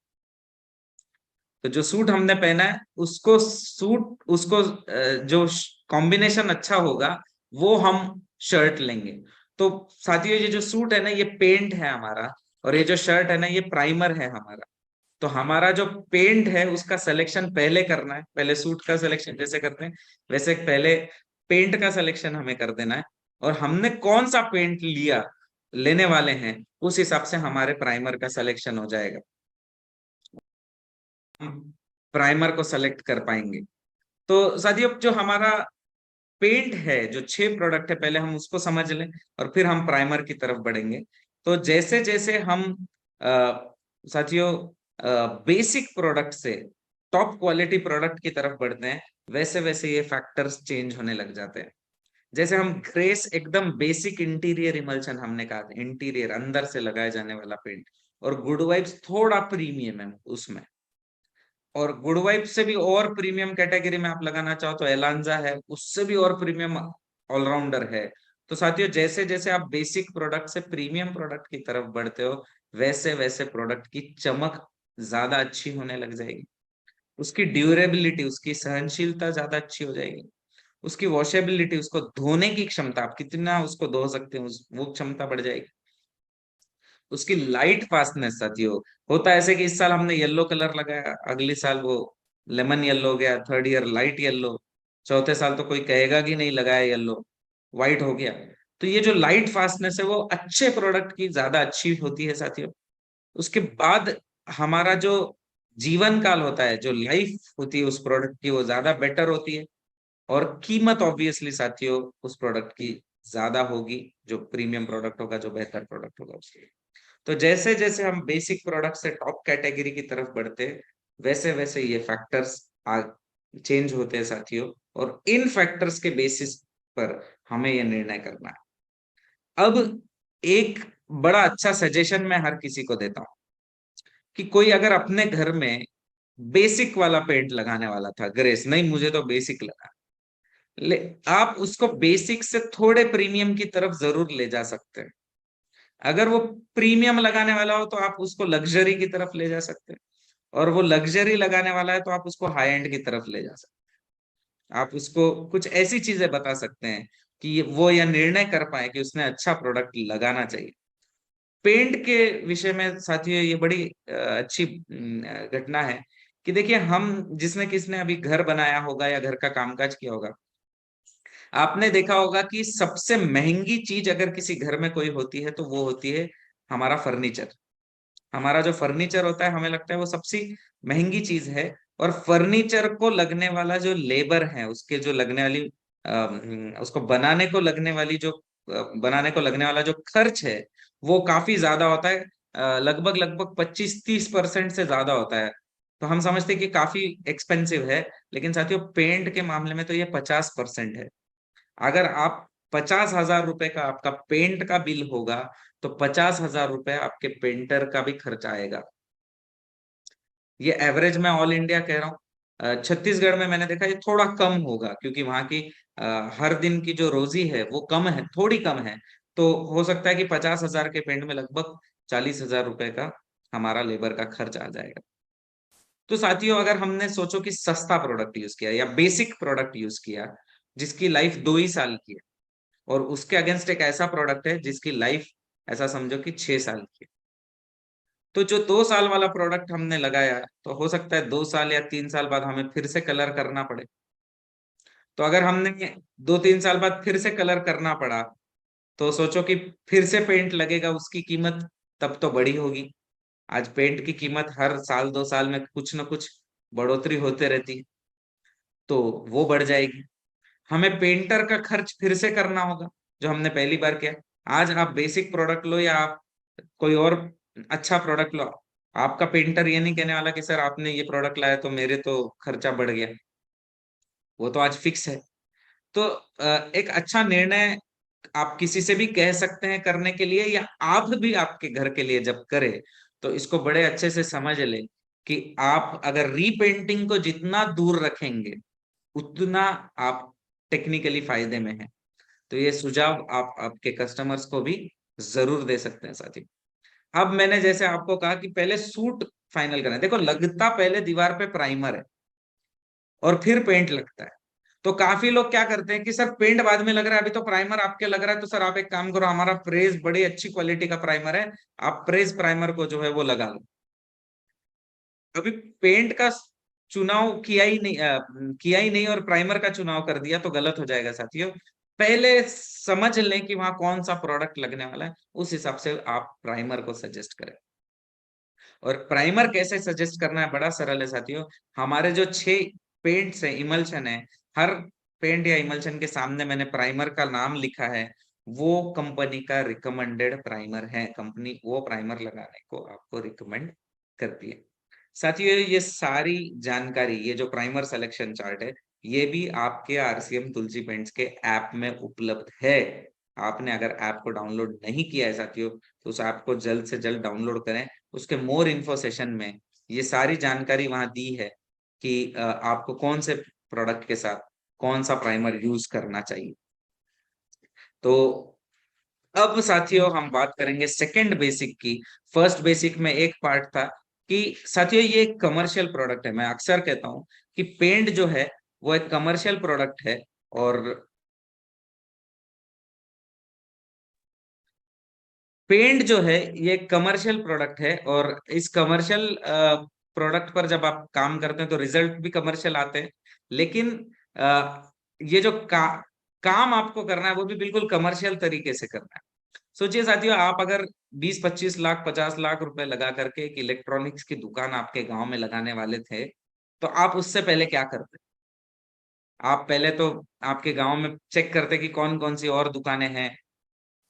तो जो सूट हमने पहना है उसको सूट उसको जो कॉम्बिनेशन अच्छा होगा वो हम शर्ट लेंगे। तो साथियों ये जो सूट है ना ये पेंट है हमारा, और ये जो शर्ट है ना ये प्राइमर है हमारा। तो हमारा जो पेंट है उसका सिलेक्शन पहले करना है। पहले सूट का सिलेक्शन जैसे करते हैं, वैसे पहले पेंट का सिलेक्शन हमें कर देना है। और हमने कौन सा पेंट लिया, लेने वाले हैं, उस हिसाब से हमारे प्राइमर का सिलेक्शन हो जाएगा। प्राइमर को सेलेक्ट कर पाएंगे। तो साथियों जो हमारा पेंट है, जो 6 प्रोडक्ट है, पहले हम उसको समझ लें और फिर हम प्राइमर की तरफ बढ़ेंगे। तो जैसे जैसे हम साथियों बेसिक प्रोडक्ट से टॉप क्वालिटी प्रोडक्ट की तरफ बढ़ते हैं, वैसे वैसे ये फैक्टर्स चेंज होने लग जाते हैं। जैसे हम ग्रेस एकदम बेसिक इंटीरियर इमल्शन हमने कहा, इंटीरियर अंदर से लगाया जाने वाला पेंट, और गुड वाइब्स थोड़ा प्रीमियम है उसमें। और गुड वाइब से भी और प्रीमियम कैटेगरी में आप लगाना चाहो तो एलांजा है, उससे भी और प्रीमियम ऑलराउंडर है। तो साथियों जैसे जैसे आप बेसिक प्रोडक्ट से प्रीमियम प्रोडक्ट की तरफ बढ़ते हो, वैसे वैसे प्रोडक्ट की चमक ज्यादा अच्छी होने लग जाएगी। उसकी ड्यूरेबिलिटी, उसकी सहनशीलता ज्यादा अच्छी हो जाएगी। उसकी वॉशेबिलिटी, उसको धोने की क्षमता, आप कितना उसको धो सकते हो, वो क्षमता बढ़ जाएगी। उसकी लाइट फास्टनेस साथियों, होता है ऐसे कि इस साल हमने येलो कलर लगाया, अगले साल वो लेमन येलो हो गया, थर्ड ईयर लाइट येलो, चौथे साल तो कोई कहेगा कि नहीं लगाया येलो, व्हाइट हो गया। तो ये जो लाइट फास्टनेस है वो अच्छे प्रोडक्ट की ज्यादा अच्छी होती है साथियों। उसके बाद हमारा जो जीवन काल होता है, जो लाइफ होती है उस प्रोडक्ट की, वो ज्यादा बेटर होती है। और कीमत ऑब्वियसली साथियों उस प्रोडक्ट की ज्यादा होगी, जो प्रीमियम प्रोडक्ट होगा, जो बेहतर प्रोडक्ट होगा उसके। तो जैसे जैसे हम बेसिक प्रोडक्ट से टॉप कैटेगरी की तरफ बढ़ते हैं, वैसे वैसे ये फैक्टर्स चेंज होते हैं साथियों। और इन फैक्टर्स के बेसिस पर हमें ये निर्णय करना है। अब एक बड़ा अच्छा सजेशन मैं हर किसी को देता हूँ कि कोई अगर अपने घर में बेसिक वाला पेंट लगाने वाला था, ग्रेस नहीं, मुझे तो बेसिक लगा, ले आप उसको बेसिक से थोड़े प्रीमियम की तरफ जरूर ले जा सकते हैं। अगर वो प्रीमियम लगाने वाला हो तो आप उसको लग्जरी की तरफ ले जा सकते हैं, और वो लग्जरी लगाने वाला है तो आप उसको हाई एंड की तरफ ले जा सकते हैं। आप उसको कुछ ऐसी चीजें बता सकते हैं कि वो यह निर्णय कर पाए कि उसने अच्छा प्रोडक्ट लगाना चाहिए। पेंट के विषय में साथियों ये बड़ी अच्छी घटना है कि देखिए, हम जिसने किसने अभी घर बनाया होगा या घर का कामकाज किया होगा, आपने देखा होगा कि सबसे महंगी चीज अगर किसी घर में कोई होती है तो वो होती है हमारा फर्नीचर। हमारा जो फर्नीचर होता है, हमें लगता है वो सबसे महंगी चीज है। और फर्नीचर को लगने वाला जो लेबर है, उसके जो लगने वाली उसको बनाने को लगने वाला जो खर्च है, वो काफी ज्यादा होता है। लगभग लगभग 25-30% से ज्यादा होता है। तो हम समझते हैं कि काफी एक्सपेंसिव है, लेकिन साथियों पेंट के मामले में तो ये 50% है। अगर आप 50,000 रुपए का आपका पेंट का बिल होगा, तो 50,000 रुपए आपके पेंटर का भी खर्च आएगा। ये एवरेज मैं ऑल इंडिया कह रहा हूँ। छत्तीसगढ़ में मैंने देखा ये थोड़ा कम होगा, क्योंकि वहां की हर दिन की जो रोजी है वो कम है, थोड़ी कम है। तो हो सकता है कि 50,000 के पेंट में लगभग 40,000 रुपए का हमारा लेबर का खर्च आ जाएगा। तो साथियों, अगर हमने सोचो कि सस्ता प्रोडक्ट यूज किया या बेसिक प्रोडक्ट यूज किया जिसकी लाइफ 2 ही साल की है, और उसके अगेंस्ट एक ऐसा प्रोडक्ट है जिसकी लाइफ ऐसा समझो कि 6 साल की है, तो जो 2 साल वाला प्रोडक्ट हमने लगाया, तो हो सकता है 2 साल या 3 साल बाद हमें फिर से कलर करना पड़े। तो अगर हमने 2-3 साल बाद फिर से कलर करना पड़ा, तो सोचो कि फिर से पेंट लगेगा, उसकी कीमत तब तो बड़ी होगी। आज पेंट की कीमत हर साल 2 साल में कुछ न कुछ बढ़ोतरी होते रहती है, तो वो बढ़ जाएगी। हमें पेंटर का खर्च फिर से करना होगा, जो हमने पहली बार किया। आज आप बेसिक प्रोडक्ट लो या आप कोई और अच्छा प्रोडक्ट लो, आपका पेंटर ये नहीं कहने वाला कि सर आपने ये प्रोडक्ट लाया तो मेरे तो खर्चा बढ़ गया। वो तो आज फिक्स है। तो एक अच्छा निर्णय आप किसी से भी कह सकते हैं करने के लिए, या आप भी आपके घर के लिए जब करें, तो इसको बड़े अच्छे से समझ लें कि आप अगर रीपेंटिंग को जितना दूर रखेंगे, उतना आप टेक्निकली फायदे में हैं। तो ये सुझाव आप आपके कस्टमर्स को भी जरूर दे सकते हैं साथी। अब मैंने जैसे आपको कहा कि पहले सूट फाइनल करना है, देखो लगता पहले दीवार पे प्राइमर है और फिर पेंट लगता है। तो काफी लोग क्या करते हैं कि सर पेंट बाद में लग रहा है, अभी तो प्राइमर आपके लग रहा है, तो सर आप एक काम करो, हमारा प्रेस बड़ी अच्छी क्वालिटी का प्राइमर है, आप प्रेस प्राइमर को जो है वो लगा लो। अभी पेंट का चुनाव किया ही नहीं और प्राइमर का चुनाव कर दिया, तो गलत हो जाएगा साथियों। पहले समझ लें कि वहां कौन सा प्रोडक्ट लगने वाला है, उस हिसाब से आप प्राइमर को सजेस्ट करें। और प्राइमर कैसे सजेस्ट करना है, बड़ा सरल है साथियों। हमारे जो 6 पेंट्स है, इमल्शन है, हर पेंट या इमल्शन के सामने मैंने प्राइमर का नाम लिखा है। वो कंपनी का रिकमेंडेड प्राइमर है, कंपनी वो प्राइमर लगाने को आपको रिकमेंड करती है। साथियों, ये सारी जानकारी, ये जो प्राइमर सिलेक्शन चार्ट है, ये भी आपके आरसीएम तुलसी पेंट्स के ऐप में उपलब्ध है। आपने अगर ऐप को डाउनलोड नहीं किया है साथियों, तो उस ऐप को जल्द से जल्द डाउनलोड करें। उसके मोर इन्फो सेशन में ये सारी जानकारी वहां दी है कि आपको कौन से प्रोडक्ट के साथ कौन सा प्राइमर यूज करना चाहिए। तो अब साथियों हम बात करेंगे सेकंड बेसिक की। फर्स्ट बेसिक में एक पार्ट था कि साथियों ये एक कमर्शियल प्रोडक्ट है। मैं अक्सर कहता हूं कि पेंट जो है वो एक कमर्शियल प्रोडक्ट है, और पेंट जो है ये कमर्शियल प्रोडक्ट है, और इस कमर्शियल प्रोडक्ट पर जब आप काम करते हैं तो रिजल्ट भी कमर्शियल आते हैं। लेकिन ये जो काम आपको करना है वो भी बिल्कुल कमर्शियल तरीके से करना है। सोचिए साथियों, आप अगर 20-25 लाख 50 लाख रुपए लगा करके एक इलेक्ट्रॉनिक्स की दुकान आपके गांव में लगाने वाले थे, तो आप उससे पहले क्या करते? आप पहले तो आपके गांव में चेक करते कि कौन कौन सी और दुकानें हैं,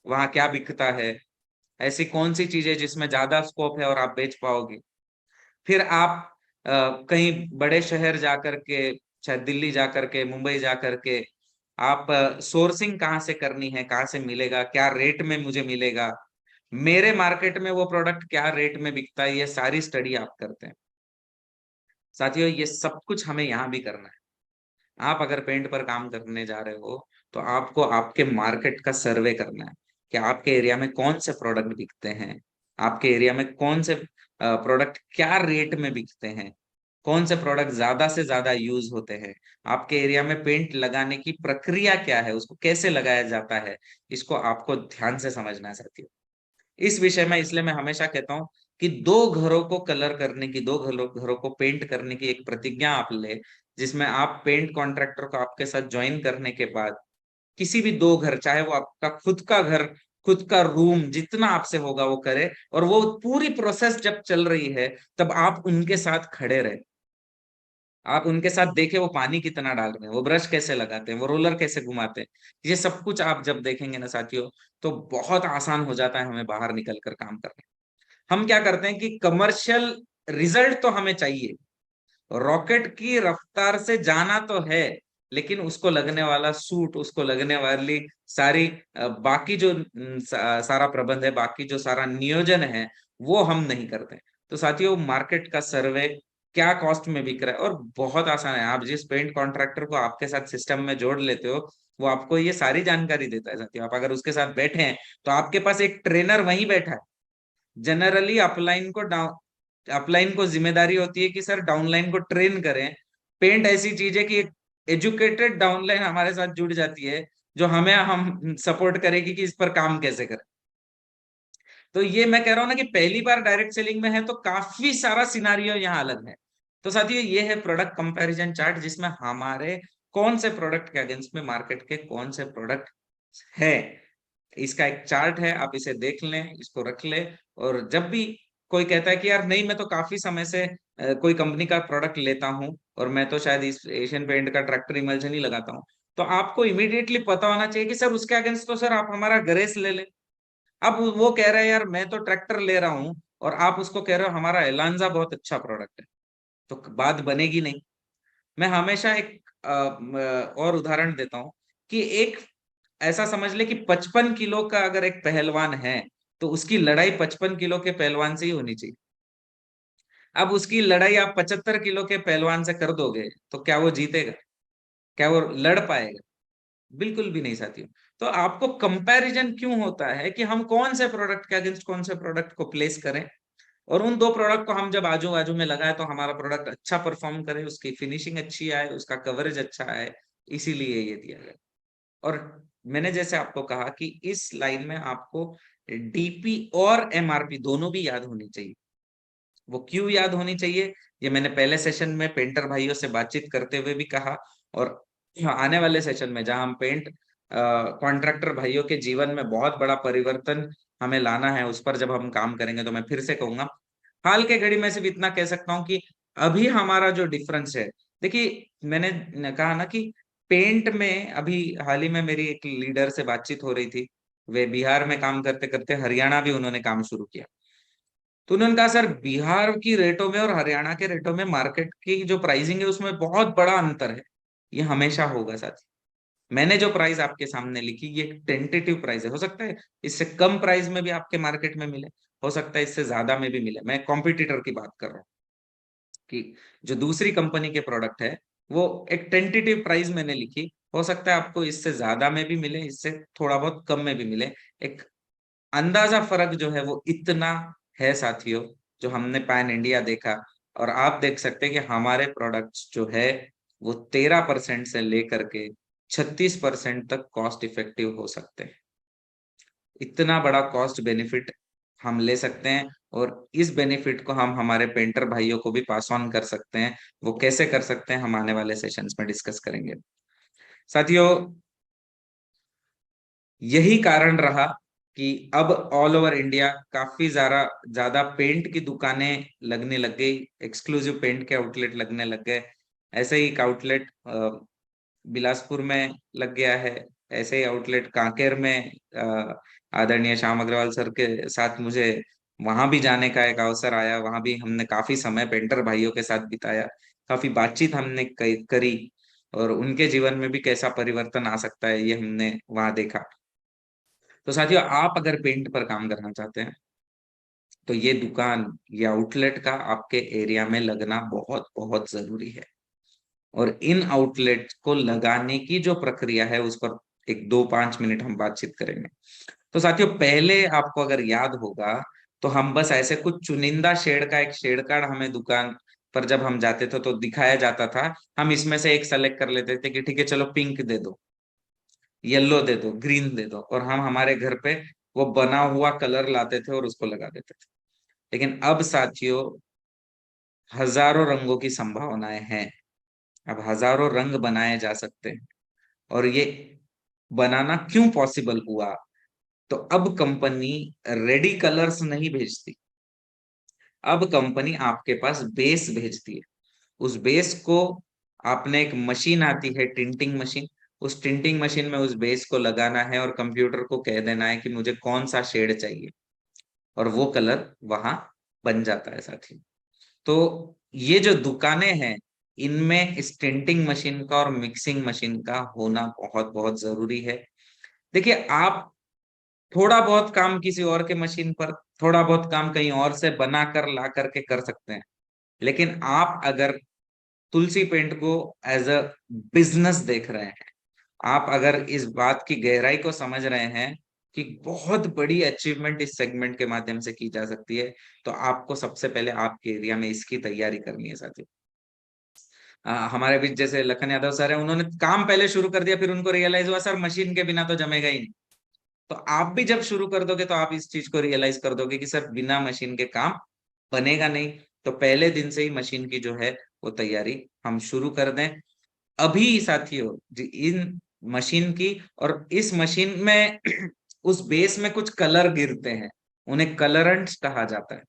वहां क्या बिकता है, ऐसी कौन सी चीज है जिसमें ज्यादा स्कोप है और आप बेच पाओगे। फिर आप कहीं बड़े शहर जाकर के, शायद दिल्ली जाकर के, मुंबई जाकर के, आप सोर्सिंग कहाँ से करनी है, कहाँ से मिलेगा, क्या रेट में मुझे मिलेगा, मेरे मार्केट में वो प्रोडक्ट क्या रेट में बिकता है, ये सारी स्टडी आप करते हैं। साथियों, ये सब कुछ हमें यहाँ भी करना है। आप अगर पेंट पर काम करने जा रहे हो तो आपको आपके मार्केट का सर्वे करना है कि आपके एरिया में कौन से प्रोडक्ट बिकते हैं, आपके एरिया में कौन से प्रोडक्ट क्या रेट में बिकते हैं, कौन से प्रोडक्ट ज्यादा से ज्यादा यूज होते हैं, आपके एरिया में पेंट लगाने की प्रक्रिया क्या है, उसको कैसे लगाया जाता है, इसको आपको ध्यान से समझना है साथियों। इस विषय में इसलिए मैं हमेशा कहता हूँ कि दो घरों को कलर करने की, दो घरों घरों को पेंट करने की एक प्रतिज्ञा आप ले, जिसमें आप पेंट कॉन्ट्रैक्टर को आपके साथ ज्वाइन करने के बाद किसी भी दो घर, चाहे वो आपका खुद का घर, खुद का रूम, जितना आपसे होगा वो करे, और वो पूरी प्रोसेस जब चल रही है तब आप उनके साथ खड़े रहे, आप उनके साथ देखे वो पानी कितना डाल रहे हैं, वो ब्रश कैसे लगाते हैं, वो रोलर कैसे घुमाते हैं। ये सब कुछ आप जब देखेंगे ना साथियों, तो बहुत आसान हो जाता है हमें बाहर निकल कर काम करना। हम क्या करते हैं कि कमर्शियल रिजल्ट तो हमें चाहिए, रॉकेट की रफ्तार से जाना तो है, लेकिन उसको लगने वाला सूट, उसको लगने वाली सारी बाकी जो सारा प्रबंध है, बाकी जो सारा नियोजन है, वो हम नहीं करते। तो साथियों, मार्केट का सर्वे क्या कॉस्ट में बिक रहा है, और बहुत आसान है, आप जिस पेंट कॉन्ट्रैक्टर को आपके साथ सिस्टम में जोड़ लेते हो, वो आपको ये सारी जानकारी देता है साथियों। आप अगर उसके साथ बैठे हैं तो आपके पास एक ट्रेनर वहीं बैठा है। जनरली अपलाइन को जिम्मेदारी होती है कि सर डाउनलाइन को ट्रेन करें। पेंट ऐसी चीज है कि एक एजुकेटेड डाउनलाइन हमारे साथ जुड़ जाती है, जो हमें हम सपोर्ट करेगी कि इस पर काम कैसे करें। तो ये मैं कह रहा हूं ना कि पहली बार डायरेक्ट सेलिंग में है तो काफी सारा सिनारियो यहाँ अलग है। तो साथियों, ये है प्रोडक्ट कंपैरिजन चार्ट, जिसमें हमारे कौन से प्रोडक्ट के अगेंस्ट में मार्केट के कौन से प्रोडक्ट है, इसका एक चार्ट है। आप इसे देख लें, इसको रख लें, और जब भी कोई कहता है कि यार नहीं, मैं तो काफी समय से कोई कंपनी का प्रोडक्ट लेता हूं और मैं तो शायद इस एशियन पेंट का ट्रैक्टर इमल्शन ही लगाता हूं, तो आपको इमीडिएटली पता होना चाहिए कि सर उसके अगेंस्ट तो सर आप हमारा ग्रेस ले लें। अब वो कह रहा है यार मैं तो ट्रैक्टर ले रहा हूं, और आप उसको कह रहे हो हमारा एलांजा बहुत अच्छा प्रोडक्ट है, तो बात बनेगी नहीं। मैं हमेशा एक और उदाहरण देता हूं कि एक ऐसा समझ ले कि 55 किलो का अगर एक पहलवान है, तो उसकी लड़ाई 55 किलो के पहलवान से ही होनी चाहिए। अब उसकी लड़ाई आप 75 किलो के पहलवान से कर दोगे तो क्या वो जीतेगा? क्या वो लड़ पाएगा? बिल्कुल भी नहीं साथियों। तो आपको कंपैरिजन क्यों होता है कि हम कौन से प्रोडक्ट के अगेंस्ट कौन से प्रोडक्ट को प्लेस करें, और उन दो प्रोडक्ट को हम जब आजू बाजू में लगाए तो हमारा प्रोडक्ट अच्छा परफॉर्म करे, उसकी फिनिशिंग अच्छी आए, उसका कवरेज अच्छा आए, इसीलिए ये दिया गया। और मैंने जैसे आपको कहा कि इस लाइन में आपको डीपी और एमआरपी दोनों भी याद होनी चाहिए। वो क्यों याद होनी चाहिए, ये मैंने पहले सेशन में पेंटर भाइयों से बातचीत करते हुए भी कहा, और आने वाले सेशन में जहां हम पेंट कॉन्ट्रैक्टर भाइयों के जीवन में बहुत बड़ा परिवर्तन हमें लाना है, उस पर जब हम काम करेंगे तो मैं फिर से कहूंगा। हाल के घड़ी में सिर्फ इतना कह सकता हूँ कि अभी हमारा जो डिफरेंस है, देखिए मैंने कहा ना कि पेंट में अभी हाल ही में मेरी एक लीडर से बातचीत हो रही थी। वे बिहार में काम करते करते हरियाणा भी उन्होंने काम शुरू किया। तो उन्होंने कहा सर, बिहार की रेटों में और हरियाणा के रेटों में मार्केट की जो प्राइसिंग है उसमें बहुत बड़ा अंतर है। ये हमेशा होगा साथी। मैंने जो प्राइस आपके सामने लिखी, ये टेंटेटिव प्राइस है, हो सकता है इससे कम प्राइस में भी आपके मार्केट में मिले, हो सकता है इससे ज्यादा में भी मिले। मैं कॉम्पिटिटर की बात कर रहा हूँ कि जो दूसरी कंपनी के प्रोडक्ट है, वो एक टेंटेटिव प्राइस मैंने लिखी, हो सकता है आपको इससे ज्यादा में भी मिले, इससे थोड़ा बहुत कम में भी मिले। एक अंदाजा फर्क जो है वो इतना है साथियों, जो हमने पैन इंडिया देखा। और आप देख सकते हैं कि हमारे प्रोडक्ट्स जो है वो 13% से लेकर के 36% तक कॉस्ट इफेक्टिव हो सकते हैं। इतना बड़ा कॉस्ट बेनिफिट हम ले सकते हैं, और इस बेनिफिट को हम हमारे पेंटर भाइयों को भी पास ऑन कर सकते हैं। वो कैसे कर सकते हैं, हम आने वाले सेशंस में डिस्कस करेंगे साथियों। यही कारण रहा कि अब ऑल ओवर इंडिया काफी ज्यादा ज्यादा पेंट की दुकानें लगने लग गई, एक्सक्लूसिव पेंट के आउटलेट लगने लग गए। ऐसे ही एक आउटलेट बिलासपुर में लग गया है, ऐसे ही आउटलेट कांकेर में आदरणीय श्याम अग्रवाल सर के साथ मुझे वहां भी जाने का एक अवसर आया। वहां भी हमने काफी समय पेंटर भाइयों के साथ बिताया, काफी बातचीत हमने करी, और उनके जीवन में भी कैसा परिवर्तन आ सकता है ये हमने वहां देखा। तो साथियों, आप अगर पेंट पर काम करना चाहते हैं तो ये दुकान, ये आउटलेट का आपके एरिया में लगना बहुत बहुत जरूरी है। और इन आउटलेट को लगाने की जो प्रक्रिया है उस पर एक 2-5 मिनट हम बातचीत करेंगे। तो साथियों, पहले आपको अगर याद होगा तो हम बस ऐसे कुछ चुनिंदा शेड का एक शेड कार्ड हमें दुकान पर जब हम जाते थे तो दिखाया जाता था, हम इसमें से एक सेलेक्ट कर लेते थे कि ठीक है चलो पिंक दे दो, येलो दे दो, ग्रीन दे दो, और हम हमारे घर पे वो बना हुआ कलर लाते थे और उसको लगा देते थे। लेकिन अब साथियों, हजारों रंगों की संभावनाएं हैं। अब हजारों रंग बनाए जा सकते हैं। और ये बनाना क्यों पॉसिबल हुआ? तो अब कंपनी रेडी कलर्स नहीं भेजती। अब कंपनी आपके पास बेस भेजती है। उस बेस को आपने, एक मशीन आती है टिंटिंग मशीन, उस टिंटिंग मशीन में उस बेस को लगाना है और कंप्यूटर को कह देना है कि मुझे कौन सा शेड चाहिए, और वो कलर वहां बन जाता है साथी। तो ये जो दुकानें हैं, इनमें इस टिंटिंग मशीन का और मिक्सिंग मशीन का होना बहुत बहुत जरूरी है। देखिए, आप थोड़ा बहुत काम किसी और के मशीन पर, थोड़ा बहुत काम कहीं और से बना कर ला करके कर सकते हैं। लेकिन आप अगर तुलसी पेंट को एज अ बिजनेस देख रहे हैं, आप अगर इस बात की गहराई को समझ रहे हैं कि बहुत बड़ी अचीवमेंट इस सेगमेंट के माध्यम से की जा सकती है, तो आपको सबसे पहले आपके एरिया में इसकी तैयारी करनी है साथियों। हमारे बीच जैसे लखन यादव सर है, उन्होंने काम पहले शुरू कर दिया, फिर उनको रियलाइज हुआ सर मशीन के बिना तो जमेगा ही नहीं। तो आप भी जब शुरू कर दोगे तो आप इस चीज को रियलाइज कर दोगे कि सर बिना मशीन के काम बनेगा नहीं। तो पहले दिन से ही मशीन की जो है वो तैयारी हम शुरू कर दें अभी साथियों जी। इन मशीन की, और इस मशीन में उस बेस में कुछ कलर गिरते हैं, उन्हें कलरेंट्स कहा जाता है।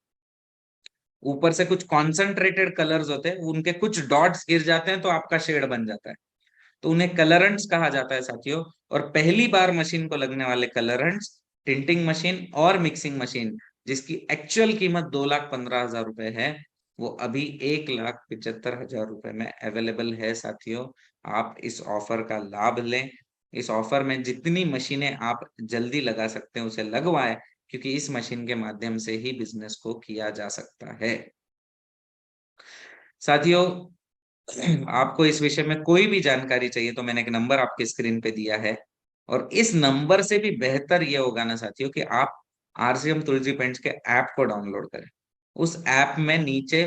ऊपर से कुछ कॉन्सेंट्रेटेड कलर्स होते हैं, उनके कुछ डॉट्स गिर जाते हैं तो आपका शेड बन जाता है। तो उन्हें कलरेंट्स कहा जाता है साथियों। और पहली बार मशीन को लगने वाले कलरेंट्स, टिंटिंग मशीन और मिक्सिंग मशीन, जिसकी एक्चुअल कीमत 2,15,000 रुपए है, वो अभी 1,75,000 रुपए में अवेलेबल है साथियों। आप इस ऑफर का लाभ लें। इस ऑफर में जितनी मशीनें आप जल्दी लगा सकते हैं उसे लगवाएं, क्योंकि इस मशीन के माध्यम से ही बिजनेस को किया जा सकता है साथियों। आपको इस विषय में कोई भी जानकारी चाहिए तो मैंने एक नंबर आपके स्क्रीन पे दिया है, और इस नंबर से भी बेहतर ये होगा ना साथियों कि आप आरसीएम तुलसी पेंट्स के ऐप को डाउनलोड करें। उस ऐप में नीचे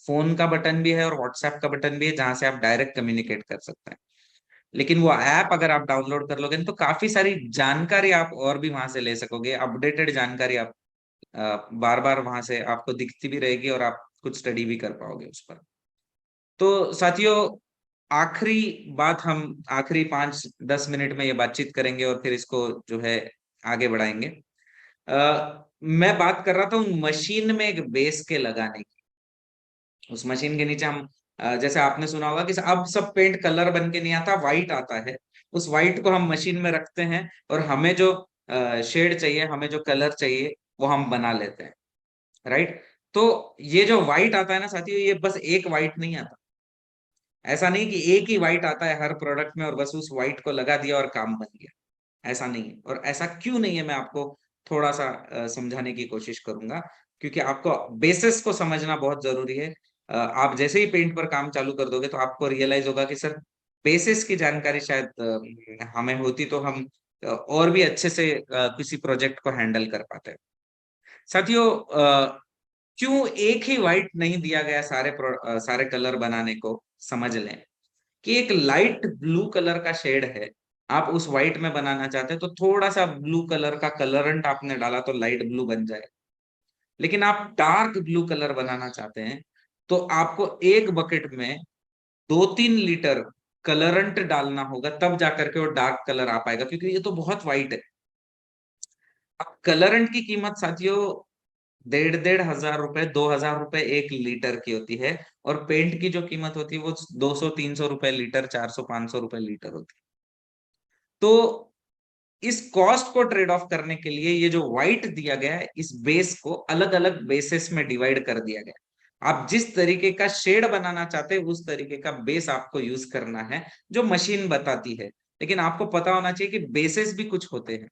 फोन का बटन भी है और व्हाट्सएप का बटन भी है, जहां से आप डायरेक्ट कम्युनिकेट कर सकते हैं। लेकिन वो ऐप अगर आप डाउनलोड कर लोगे तो काफी सारी जानकारी आप और भी वहां से ले सकोगे, अपडेटेड जानकारी आप बार बार वहां से आपको दिखती भी रहेगी, और आप कुछ स्टडी भी कर पाओगे उस पर। तो साथियों, आखिरी बात, हम आखिरी 5-10 मिनट में ये बातचीत करेंगे और फिर इसको जो है आगे बढ़ाएंगे। मैं बात कर रहा था उन मशीन में एक बेस के लगाने की। उस मशीन के नीचे हम, जैसे आपने सुना होगा कि अब सब पेंट कलर बन के नहीं आता, व्हाइट आता है। उस व्हाइट को हम मशीन में रखते हैं और हमें जो शेड चाहिए, हमें जो कलर चाहिए, वो हम बना लेते हैं। राइट? तो ये जो व्हाइट आता है ना साथियों, ये बस एक व्हाइट नहीं आता। ऐसा नहीं कि एक ही व्हाइट आता है हर प्रोडक्ट में और बस उस व्हाइट को लगा दिया और काम बन गया। ऐसा नहीं है। और ऐसा क्यों नहीं है, मैं आपको थोड़ा सा समझाने की कोशिश करूंगा, क्योंकि आपको बेसिस को समझना बहुत जरूरी है। आप जैसे ही पेंट पर काम चालू कर दोगे तो आपको रियलाइज होगा कि सर बेसिस की जानकारी शायद हमें होती तो हम और भी अच्छे से किसी प्रोजेक्ट को हैंडल कर पाते। साथियों, क्यों एक ही व्हाइट नहीं दिया गया सारे कलर बनाने को? समझ लें कि एक लाइट ब्लू कलर का शेड है, आप उस व्हाइट में बनाना चाहते हैं तो थोड़ा सा ब्लू कलर का कलरंट आपने डाला तो लाइट ब्लू बन जाए। लेकिन आप डार्क ब्लू कलर बनाना चाहते हैं तो आपको एक बकेट में 2-3 लीटर कलरंट डालना होगा, तब जाकर के वो डार्क कलर आ पाएगा, क्योंकि ये तो बहुत व्हाइट है। अब कलरंट की कीमत साथियों 1,500-1,500 रुपए, 2,000 रुपए 1 लीटर की होती है। और पेंट की जो कीमत होती है वो 200-300 रुपए लीटर, 400-500 रुपए लीटर होती है। तो इस कॉस्ट को ट्रेड ऑफ करने के लिए ये जो व्हाइट दिया गया है, इस बेस को अलग अलग बेसिस में डिवाइड कर दिया गया। आप जिस तरीके का शेड बनाना चाहते हैं उस तरीके का बेस आपको यूज करना है, जो मशीन बताती है। लेकिन आपको पता होना चाहिए कि बेसिस भी कुछ होते हैं।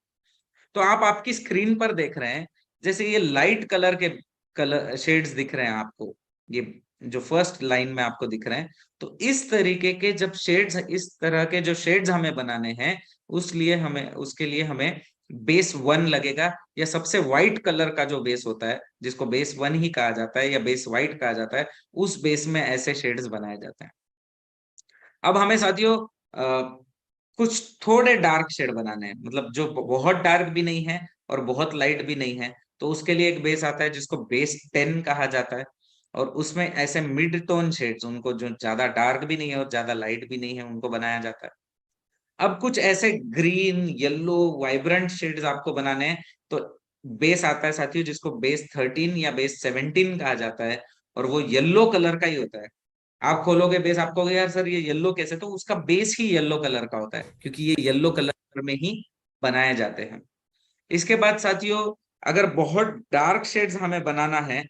तो आप आपकी स्क्रीन पर देख रहे हैं, जैसे ये लाइट कलर के कलर शेड्स दिख रहे हैं आपको, ये जो फर्स्ट लाइन में आपको दिख रहे हैं, तो इस तरीके के जब शेड्स, इस तरह के जो शेड्स हमें बनाने हैं, उसके लिए हमें बेस 1 लगेगा, या सबसे व्हाइट कलर का जो बेस होता है, जिसको बेस 1 ही कहा जाता है या बेस व्हाइट कहा जाता है, उस बेस में ऐसे शेड्स बनाए जाते हैं। अब हमें साथियों कुछ थोड़े डार्क शेड बनाने हैं, मतलब जो बहुत डार्क भी नहीं है और बहुत लाइट भी नहीं है। तो उसके लिए एक बेस आता है जिसको बेस 10 कहा जाता है, और उसमें ऐसे मिड टोन शेड्स, उनको जो ज्यादा डार्क भी नहीं है और ज्यादा लाइट भी नहीं है, उनको बनाया जाता है। अब कुछ ऐसे ग्रीन, येलो, वाइब्रेंट शेड्स आपको बनाने हैं, तो बेस आता है साथियों जिसको बेस 13 या बेस 17 कहा जाता है, और वो येलो कलर का ही होता है। आप खोलोगे बेस, आपको कहोगे यार सर ये येलो कैसे, तो उसका बेस ही येलो कलर का होता है, क्योंकि ये येलो कलर में ही बनाए जाते हैं। इसके बाद साथियों, अगर बहुत डार्क शेड्स हमें बनाना है,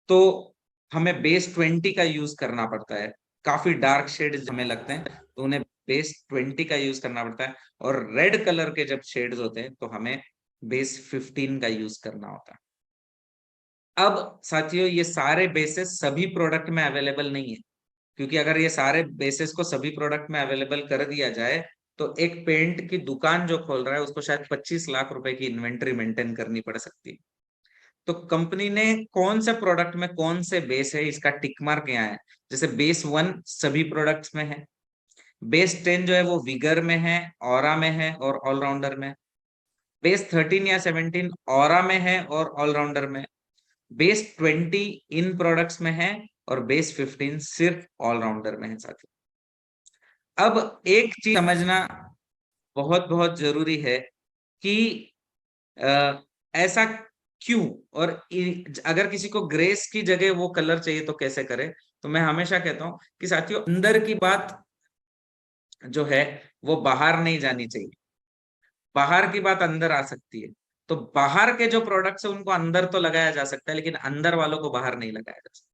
तो हमें बेस 20 का यूज करना पड़ता है। काफी डार्क शेड्स हमें लगते हैं, तो उन्हें बेस 20 का यूज करना पड़ता है। और रेड कलर के जब शेड्स होते हैं, तो हमें बेस 15 का यूज करना होता है। अब साथियों, ये सारे बेसेस सभी प्रोडक्ट में अवेलेबल नहीं है, क्योंकि अगर ये सारे बेसिस को सभी प्रोडक्ट में अवेलेबल कर दिया जाए, तो एक पेंट की दुकान जो खोल रहा है उसको शायद 25 लाख रुपए की इन्वेंट्री मेंटेन करनी पड़ सकती है। तो कंपनी ने कौन से प्रोडक्ट में कौन से बेस है, इसका टिक मार्क यहाँ है। जैसे बेस 1 सभी प्रोडक्ट्स में है, बेस 10 जो है वो विगर में है, ऑरा में है और ऑलराउंडर में। बेस 13 या 17 ऑरा में है और ऑलराउंडर में। बेस 20 इन प्रोडक्ट्स में है, और बेस 15 सिर्फ ऑलराउंडर में है साथियों। अब एक चीज समझना बहुत बहुत जरूरी है कि ऐसा क्यों, और अगर किसी को ग्रेस की जगह वो कलर चाहिए तो कैसे करे। तो मैं हमेशा कहता हूं कि साथियों, अंदर की बात जो है वो बाहर नहीं जानी चाहिए, बाहर की बात अंदर आ सकती है। तो बाहर के जो प्रोडक्ट्स है उनको अंदर तो लगाया जा सकता है, लेकिन अंदर वालों को बाहर नहीं लगाया जा सकता।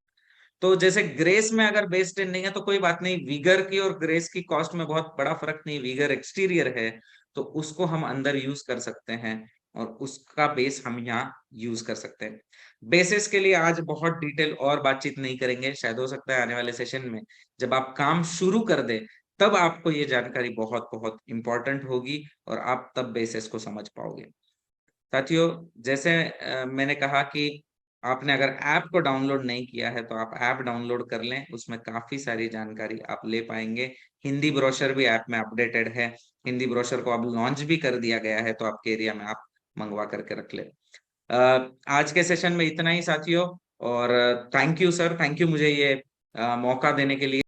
तो जैसे ग्रेस में अगर बेस 10 नहीं है तो कोई बात नहीं, वीगर की और ग्रेस की कॉस्ट में बहुत बड़ा फर्क नहीं, वीगर एक्सटीरियर है, तो उसको हम अंदर यूज कर सकते हैं, और उसका बेस हम यहाँ यूज कर सकते हैं। बेसिस के लिए आज बहुत डिटेल और बातचीत नहीं करेंगे, शायद हो सकता है आने वाले सेशन में जब आप काम शुरू कर दें, तब आपको ये जानकारी बहुत बहुत इंपॉर्टेंट होगी, और आप तब बेसिस को समझ पाओगे। साथियों, जैसे मैंने कहा कि आपने अगर ऐप को डाउनलोड नहीं किया है, तो आप ऐप डाउनलोड कर लें, उसमें काफी सारी जानकारी आप ले पाएंगे। हिंदी ब्रोशर भी ऐप में अपडेटेड है, हिंदी ब्रोशर को अब लॉन्च भी कर दिया गया है, तो आपके एरिया में आप मंगवा करके रख ले। आज के सेशन में इतना ही साथियों, और thank you sir, thank you मुझे ये मौका देने के लिए।